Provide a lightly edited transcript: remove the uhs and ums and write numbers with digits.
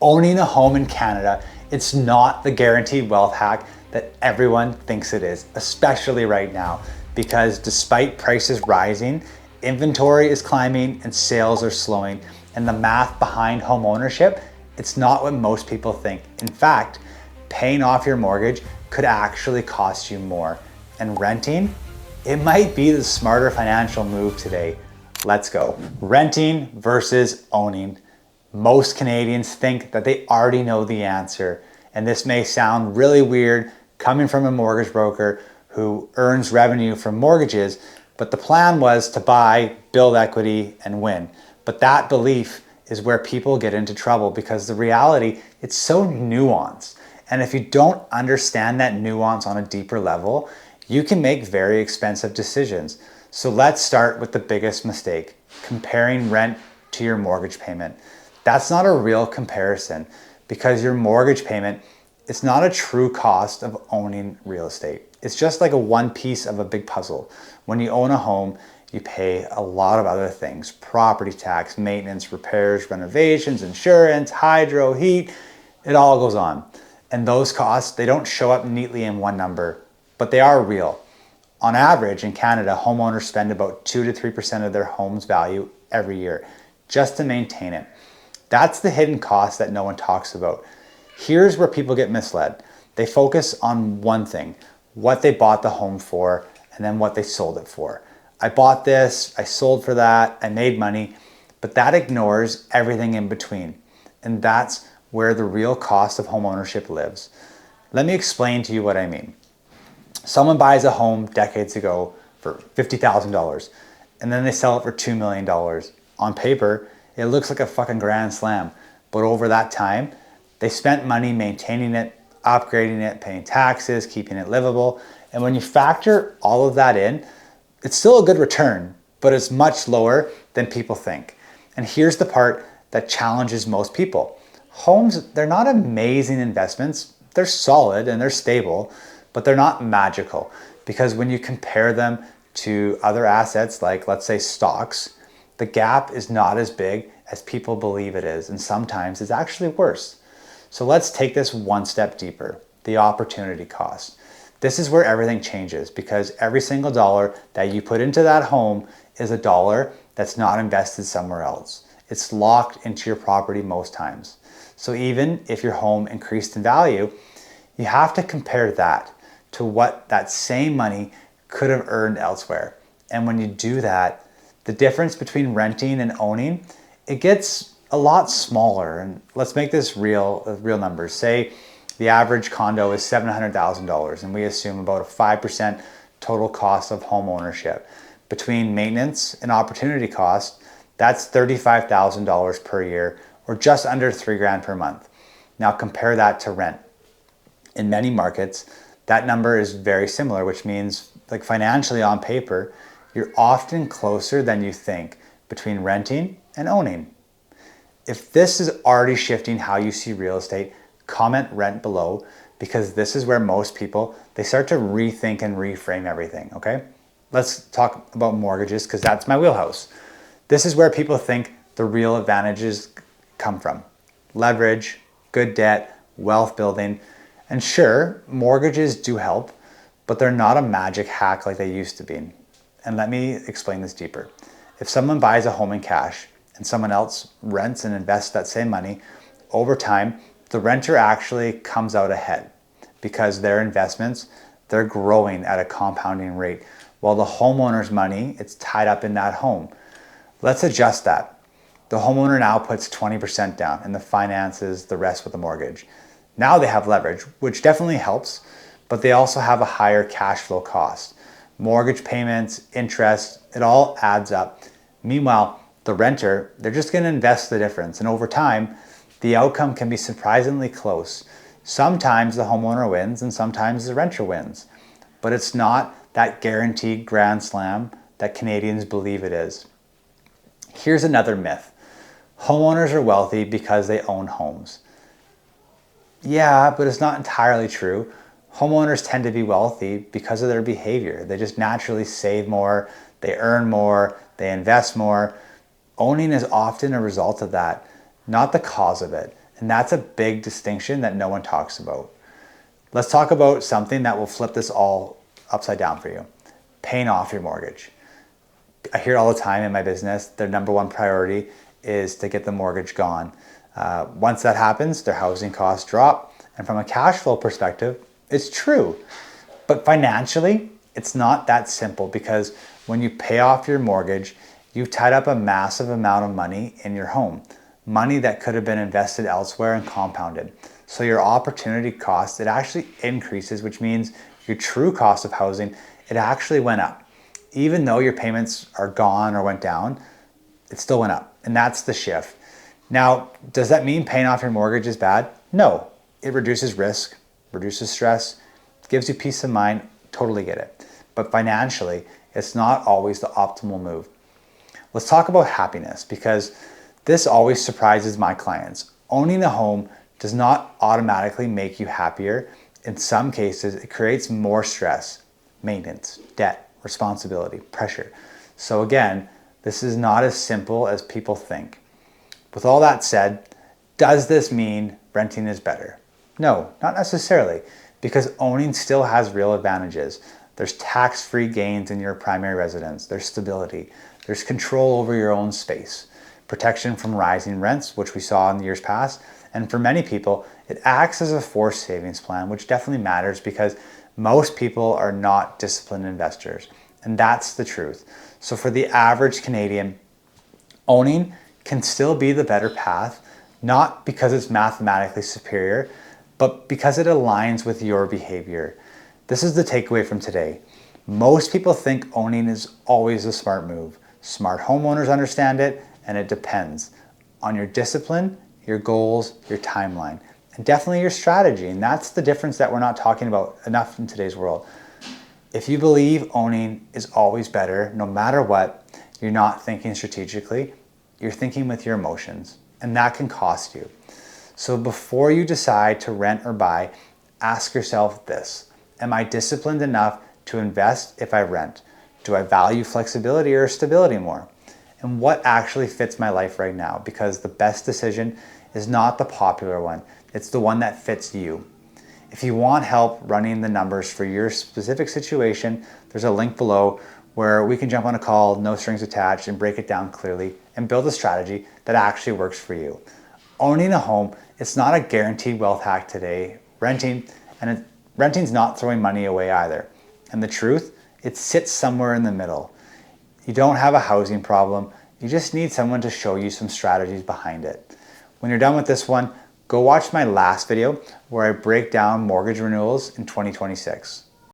Owning a home in Canada, it's not the guaranteed wealth hack that everyone thinks it is, especially right now, because despite prices rising, inventory is climbing and sales are slowing, and the math behind home ownership, it's not what most people think. In fact, paying off your mortgage could actually cost you more, and renting, it might be the smarter financial move today. Let's go. Renting versus owning. Most Canadians think that they already know the answer, and this may sound really weird coming from a mortgage broker who earns revenue from mortgages, but the plan was to buy, build equity, and win. But that belief is where people get into trouble because the reality, it's so nuanced. And if you don't understand that nuance on a deeper level, you can make very expensive decisions. So let's start with the biggest mistake, comparing rent to your mortgage payment. That's not a real comparison because your mortgage payment, it's not a true cost of owning real estate. It's just like a one piece of a big puzzle. When you own a home, you pay a lot of other things: property tax, maintenance, repairs, renovations, insurance, hydro, heat, it all goes on. And those costs, they don't show up neatly in one number, but they are real. On average, in Canada, homeowners spend about 2 to 3% of their home's value every year just to maintain it. That's the hidden cost that no one talks about. Here's where people get misled. They focus on one thing, what they bought the home for, and then what they sold it for. I bought this, I sold for that, I made money, but that ignores everything in between. And that's where the real cost of homeownership lives. Let me explain to you what I mean. Someone buys a home decades ago for $50,000, and then they sell it for $2 million. On paper, it looks like a fucking grand slam, but over that time, they spent money maintaining it, upgrading it, paying taxes, keeping it livable. And when you factor all of that in, it's still a good return, but it's much lower than people think. And here's the part that challenges most people. Homes, they're not amazing investments. They're solid and they're stable, but they're not magical because when you compare them to other assets, like let's say stocks, the gap is not as big as people believe it is, and sometimes it's actually worse. So let's take this one step deeper, the opportunity cost. This is where everything changes because every single dollar that you put into that home is a dollar that's not invested somewhere else. It's locked into your property most times. So even if your home increased in value, you have to compare that to what that same money could have earned elsewhere. And when you do that, the difference between renting and owning, it gets a lot smaller. And let's make this real numbers. Say the average condo is $700,000 and we assume about a 5% total cost of home ownership. Between maintenance and opportunity cost, that's $35,000 per year or just under $3,000 per month. Now compare that to rent. In many markets, that number is very similar, which means like financially on paper, you're often closer than you think between renting and owning. If this is already shifting how you see real estate, comment rent below because this is where most people, they start to rethink and reframe everything, okay? Let's talk about mortgages because that's my wheelhouse. This is where people think the real advantages come from. Leverage, good debt, wealth building, and sure, mortgages do help, but they're not a magic hack like they used to be. And let me explain this deeper. If someone buys a home in cash and someone else rents and invests that same money, over time, the renter actually comes out ahead because their investments, they're growing at a compounding rate, while the homeowner's money, it's tied up in that home. Let's adjust that. The homeowner now puts 20% down and the finances the rest with the mortgage. Now they have leverage, which definitely helps, but they also have a higher cash flow cost. Mortgage payments, interest, it all adds up. Meanwhile, the renter, they're just going to invest the difference. And over time, the outcome can be surprisingly close. Sometimes the homeowner wins and sometimes the renter wins. But it's not that guaranteed grand slam that Canadians believe it is. Here's another myth. Homeowners are wealthy because they own homes. Yeah, but it's not entirely true. Homeowners tend to be wealthy because of their behavior. They just naturally save more, they earn more, they invest more. Owning is often a result of that, not the cause of it. And that's a big distinction that no one talks about. Let's talk about something that will flip this all upside down for you. Paying off your mortgage. I hear all the time in my business, their number one priority is to get the mortgage gone. Once that happens, their housing costs drop. And from a cash flow perspective, it's true. But financially, it's not that simple, because when you pay off your mortgage, you've tied up a massive amount of money in your home, money that could have been invested elsewhere and compounded. So your opportunity cost, it actually increases, which means your true cost of housing, it actually went up. Even though your payments are gone or went down, it still went up. And that's the shift. Now, does that mean paying off your mortgage is bad? No. It reduces risk, reduces stress, gives you peace of mind. Totally get it. But financially, it's not always the optimal move. Let's talk about happiness, because this always surprises my clients. Owning a home does not automatically make you happier. In some cases, it creates more stress, maintenance, debt, responsibility, pressure. So again, this is not as simple as people think. With all that said, does this mean renting is better? No, not necessarily, because owning still has real advantages. There's tax-free gains in your primary residence. There's stability. There's control over your own space. Protection from rising rents, which we saw in the years past. And for many people, it acts as a forced savings plan, which definitely matters because most people are not disciplined investors. And that's the truth. So for the average Canadian, owning can still be the better path, not because it's mathematically superior, but because it aligns with your behavior. This is the takeaway from today. Most people think owning is always a smart move. Smart homeowners understand it, and it depends on your discipline, your goals, your timeline, and definitely your strategy. And that's the difference that we're not talking about enough in today's world. If you believe owning is always better, no matter what, you're not thinking strategically, you're thinking with your emotions, and that can cost you. So before you decide to rent or buy, ask yourself this: am I disciplined enough to invest if I rent? Do I value flexibility or stability more? And what actually fits my life right now? Because the best decision is not the popular one, it's the one that fits you. If you want help running the numbers for your specific situation, there's a link below where we can jump on a call, no strings attached, and break it down clearly and build a strategy that actually works for you. Owning a home, it's not a guaranteed wealth hack today. Renting's not throwing money away either. And the truth, it sits somewhere in the middle. You don't have a housing problem. You just need someone to show you some strategies behind it. When you're done with this one, go watch my last video where I break down mortgage renewals in 2026.